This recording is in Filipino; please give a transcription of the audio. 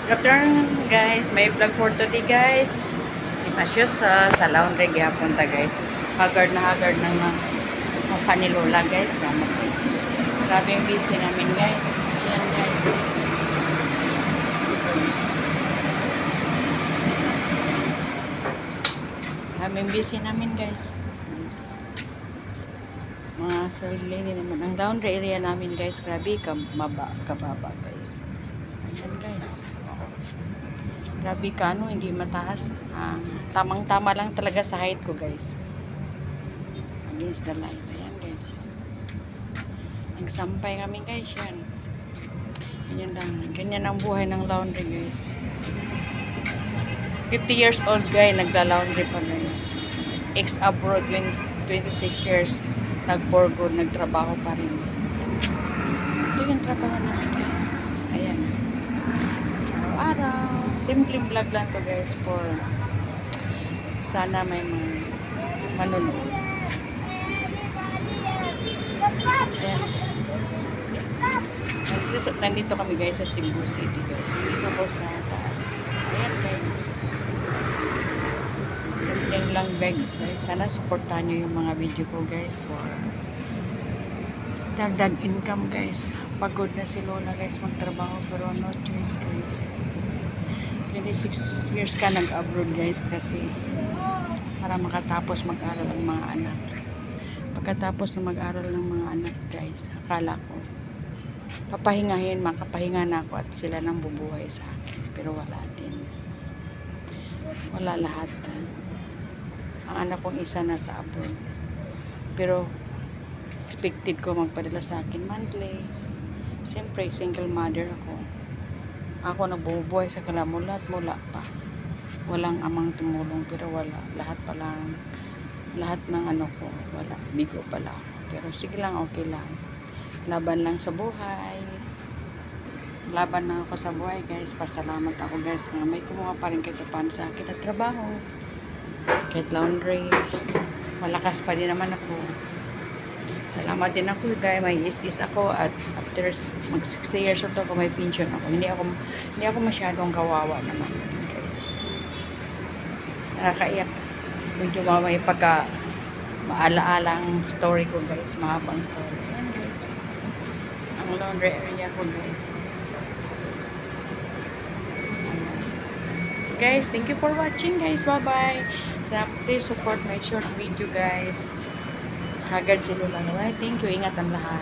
Good afternoon guys, may vlog for today guys. Si Masyos sa laundry punta guys. Haggard na nga mukha ni Lola guys. Tama guys. Grabe yung busy namin guys. Ayan guys. Grabe yung busy namin guys. Mga sarili naman. Ang laundry area namin guys. Grabe kababa guys. Ayan guys. Grabe ka, hindi mataas. Tamang-tama lang talaga sa height ko, guys. Against the light. Ayan, guys. Nagsampay kami, guys, yan. Ganyan lang. Ganyan ang buhay ng laundry, guys. 50 years old guy, nagla-laundry pa, guys. Ex-abroad, 26 years, nag-for good, nagtrabaho pa rin. Ito yung trabaho namin, guys. Ayan. Araw-araw. Simpleng vlog lang to guys for sana may manunod. Ayan. Nandito kami guys sa Cebu City guys. Dito po sa taas. Ayan guys. Simpleng lang beg guys. Sana supportahan nyo yung mga video ko guys for dagdag income guys. Pagod na si Lola guys magtrabaho pero no choice guys. 26 years ka nag-abroad guys kasi para makatapos mag-aral ang mga anak. Pagkatapos na mag-aral ng mga anak guys, akala ko makapahinga na ako at sila nang bubuhay sa akin. Pero wala din. Wala lahat. Ang anak kong isa nasa abroad. Pero expected ko magpadala sa akin monthly. Siyempre, single mother ako. Ako nabubuhay sa kalamulat mula pa. Walang amang tumulong pero wala. Lahat ng ano ko, wala. Bigo pala ako. Pero sige lang, okay lang. Laban lang sa buhay. Laban lang ako sa buhay guys. Pasalamat ako guys. May kumuha pa rin kahit paano sa akin at trabaho. Kahit laundry. Malakas pa din naman ako. Salamat din ako guys, may is ako at after mag 60 years old ako may pension ako. Hindi ako masyadong kawawa naman guys. Nakakaiyak. Medyo may pagka maalaala ang story ko guys, mahabang story. Ayan guys. Ang laundry area ko guys. Ayan. Guys, thank you for watching guys. Bye-bye. Please support my short video guys. Haggard si Lola. Thank you. Ingat ang lahat.